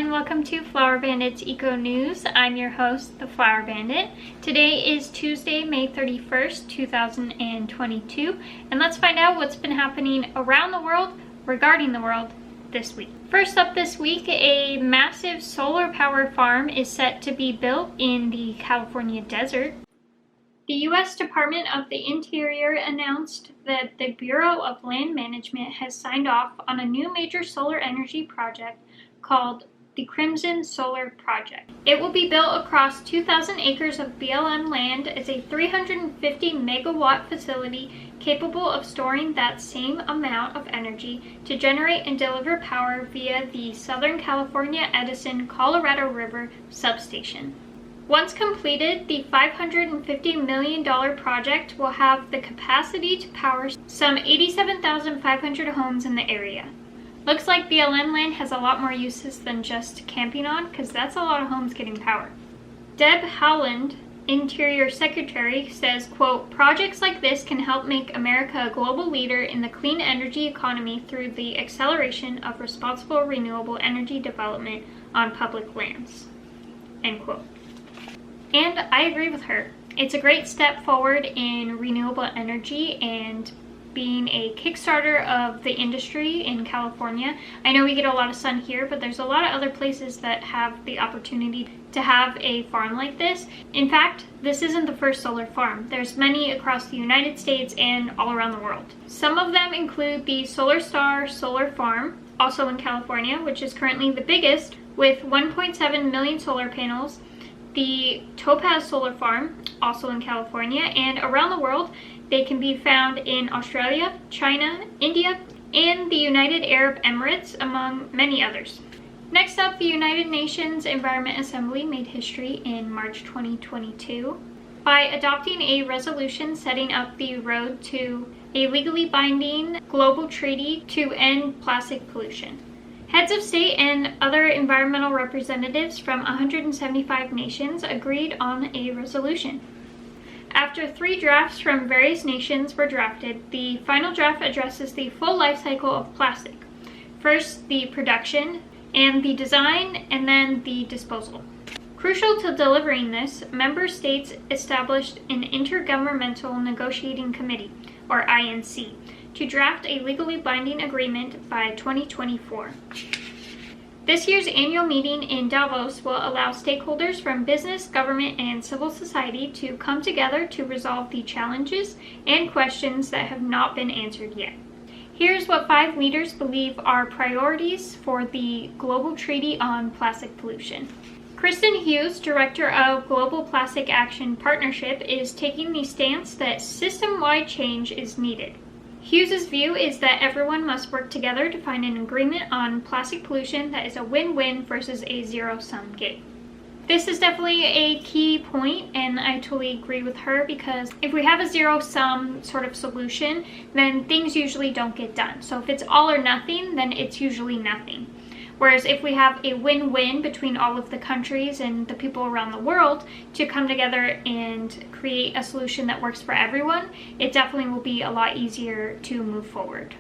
and welcome to Flower Bandit's Eco News. I'm your host, the Flower Bandit. Today is Tuesday, May 31st, 2022, and let's find out what's been happening around the world regarding the world this week. First up this week, a massive solar power farm is set to be built in the California desert. The U.S. Department of the Interior announced that the Bureau of Land Management has signed off on a new major solar energy project called the Crimson Solar Project. It will be built across 2,000 acres of BLM land as a 350 megawatt facility capable of storing that same amount of energy to generate and deliver power via the Southern California Edison Colorado River substation. Once completed, the $550 million project will have the capacity to power some 87,500 homes in the area. Looks like BLM land has a lot more uses than just camping on, because that's a lot of homes getting power. Deb Haaland, Interior Secretary, says, quote, "Projects like this can help make America a global leader in the clean energy economy through the acceleration of responsible renewable energy development on public lands." End quote. And I agree with her. It's a great step forward in renewable energy and being a kickstarter of the industry in California. I know we get a lot of sun here, but there's a lot of other places that have the opportunity to have a farm like this. In fact, this isn't the first solar farm. There's many across the United States and all around the world. Some of them include the Solar Star Solar Farm, also in California, which is currently the biggest, with 1.7 million solar panels. The Topaz Solar Farm, also in California, and around the world, they can be found in Australia, China, India, and the United Arab Emirates, among many others. Next up, the United Nations Environment Assembly made history in March 2022 by adopting a resolution setting up the road to a legally binding global treaty to end plastic pollution. Heads of state and other environmental representatives from 175 nations agreed on a resolution. After 3 drafts from various nations were drafted, the final draft addresses the full life cycle of plastic. First, the production and the design, and then the disposal. Crucial to delivering this, member states established an Intergovernmental Negotiating Committee, or INC, to draft a legally binding agreement by 2024. This year's annual meeting in Davos will allow stakeholders from business, government, and civil society to come together to resolve the challenges and questions that have not been answered yet. Here's what 5 leaders believe are priorities for the Global Treaty on Plastic Pollution. Kristin Hughes, Director of Global Plastic Action Partnership, is taking the stance that system-wide change is needed. Hughes' view is that everyone must work together to find an agreement on plastic pollution that is a win-win versus a zero-sum game. This is definitely a key point, and I totally agree with her, because if we have a zero-sum sort of solution, then things usually don't get done. So if it's all or nothing, then it's usually nothing. Whereas if we have a win-win between all of the countries and the people around the world to come together and create a solution that works for everyone, it definitely will be a lot easier to move forward.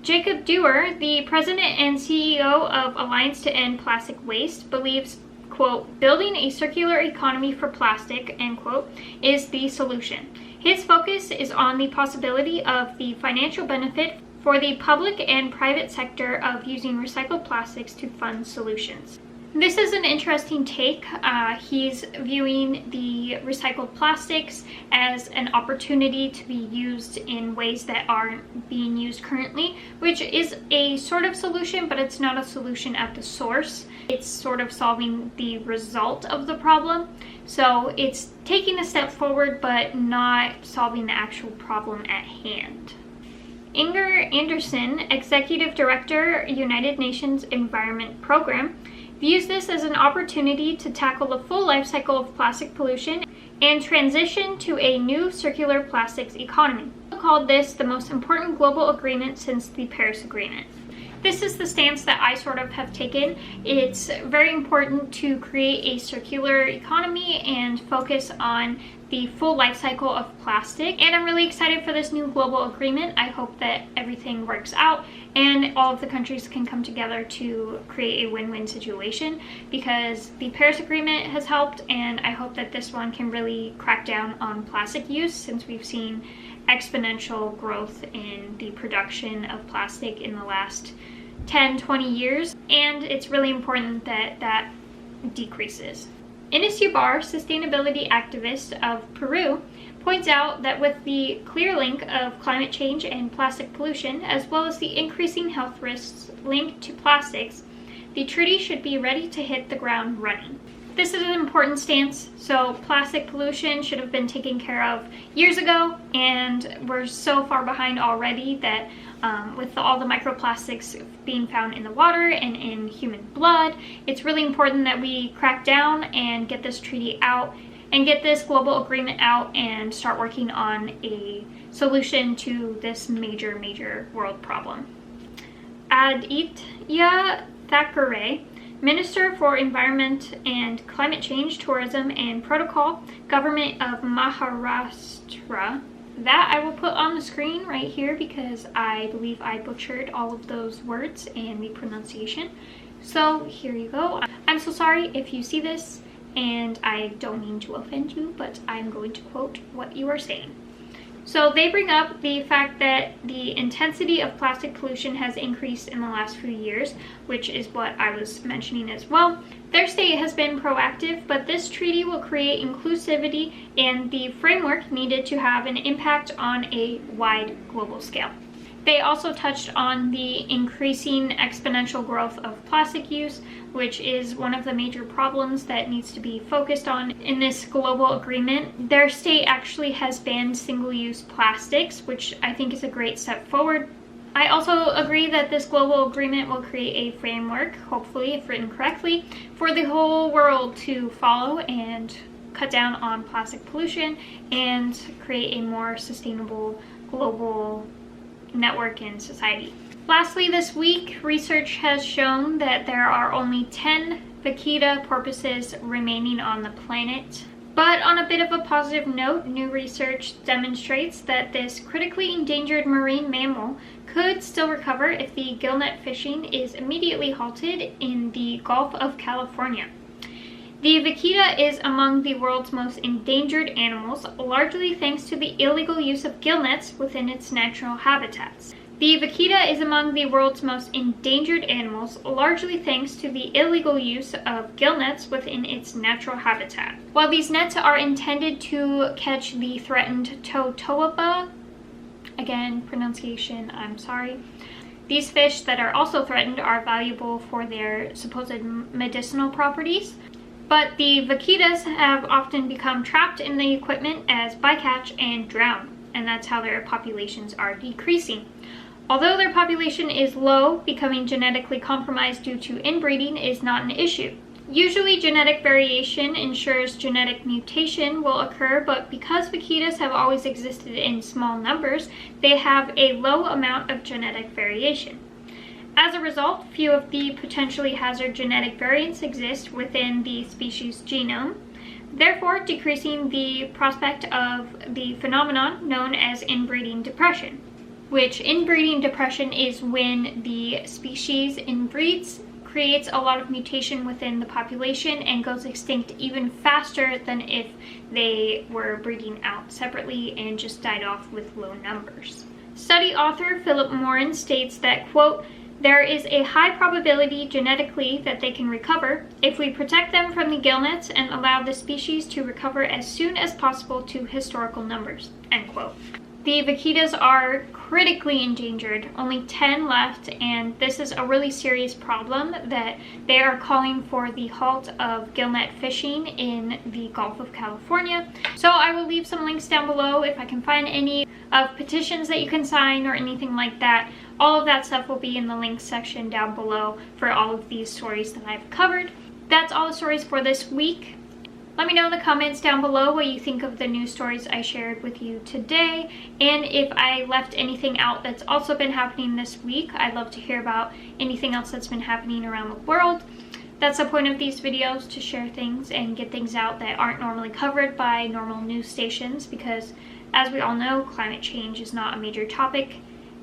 Jacob Dewar, the president and CEO of Alliance to End Plastic Waste, believes, quote, "Building a circular economy for plastic," end quote, is the solution. His focus is on the possibility of the financial benefit for the public and private sector of using recycled plastics to fund solutions. This is an interesting take. He's viewing the recycled plastics as an opportunity to be used in ways that aren't being used currently, which is a sort of solution, but it's not a solution at the source. It's sort of solving the result of the problem. So it's taking a step forward, but not solving the actual problem at hand. Inger Anderson, Executive Director, United Nations Environment Program, views this as an opportunity to tackle the full life cycle of plastic pollution and transition to a new circular plastics economy. He called this the most important global agreement since the Paris Agreement. This is the stance that I sort of have taken. It's very important to create a circular economy and focus on the full life cycle of plastic. And I'm really excited for this new global agreement. I hope that everything works out and all of the countries can come together to create a win-win situation, because the Paris Agreement has helped, and I hope that this one can really crack down on plastic use, since we've seen exponential growth in the production of plastic in the last 10-20 years, and it's really important that that decreases. Ines Ubar, sustainability activist of Peru, points out that with the clear link of climate change and plastic pollution, as well as the increasing health risks linked to plastics, the treaty should be ready to hit the ground running. This is an important stance. So plastic pollution should have been taken care of years ago, and we're so far behind already that with all the microplastics being found in the water and in human blood, it's really important that we crack down and get this treaty out and get this global agreement out and start working on a solution to this major world problem. Aditya Thackeray, Minister for Environment and Climate Change, Tourism and Protocol, Government of Maharashtra. That I will put on the screen right here because I believe I butchered all of those words and the pronunciation. So here you go. I'm so sorry if you see this, and I don't mean to offend you, but I'm going to quote what you are saying. So they bring up the fact that the intensity of plastic pollution has increased in the last few years, which is what I was mentioning as well. Their state has been proactive, but this treaty will create inclusivity and the framework needed to have an impact on a wide global scale. They also touched on the increasing exponential growth of plastic use, which is one of the major problems that needs to be focused on in this global agreement. Their state actually has banned single-use plastics, which I think is a great step forward. I also agree that this global agreement will create a framework, hopefully if written correctly, for the whole world to follow and cut down on plastic pollution and create a more sustainable global network and society. Lastly, this week, research has shown that there are only 10 vaquita porpoises remaining on the planet. But on a bit of a positive note, new research demonstrates that this critically endangered marine mammal could still recover if the gillnet fishing is immediately halted in the Gulf of California. The vaquita is among the world's most endangered animals, largely thanks to the illegal use of gillnets within its natural habitats. The vaquita is among the world's most endangered animals, largely thanks to the illegal use of gillnets within its natural habitat. While these nets are intended to catch the threatened totoaba, again, pronunciation, I'm sorry, these fish that are also threatened are valuable for their supposed medicinal properties. But the vaquitas have often become trapped in the equipment as bycatch and drown, and that's how their populations are decreasing. Although their population is low, becoming genetically compromised due to inbreeding is not an issue. Usually genetic variation ensures genetic mutation will occur, but because vaquitas have always existed in small numbers, they have a low amount of genetic variation. As a result, few of the potentially hazard genetic variants exist within the species genome, therefore decreasing the prospect of the phenomenon known as inbreeding depression, which inbreeding depression is when the species inbreeds, creates a lot of mutation within the population, and goes extinct even faster than if they were breeding out separately and just died off with low numbers. Study author Philip Morin states that, quote, "There is a high probability genetically that they can recover if we protect them from the gillnets and allow the species to recover as soon as possible to historical numbers," end quote. The vaquitas are critically endangered, only 10 left, and this is a really serious problem that they are calling for the halt of gillnet fishing in the Gulf of California. So I will leave some links down below if I can find any of petitions that you can sign or anything like that. All of that stuff will be in the links section down below for all of these stories that I've covered. That's all the stories for this week. Let me know in the comments down below what you think of the news stories I shared with you today, and if I left anything out that's also been happening this week. I'd love to hear about anything else that's been happening around the world. That's the point of these videos, to share things and get things out that aren't normally covered by normal news stations, because as we all know, climate change is not a major topic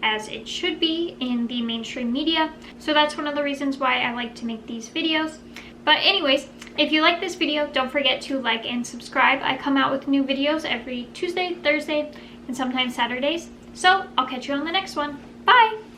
as it should be in the mainstream media. So that's one of the reasons why I like to make these videos. But anyways, if you like this video, don't forget to like and subscribe. I come out with new videos every Tuesday, Thursday, and sometimes Saturdays. So I'll catch you on the next one. Bye!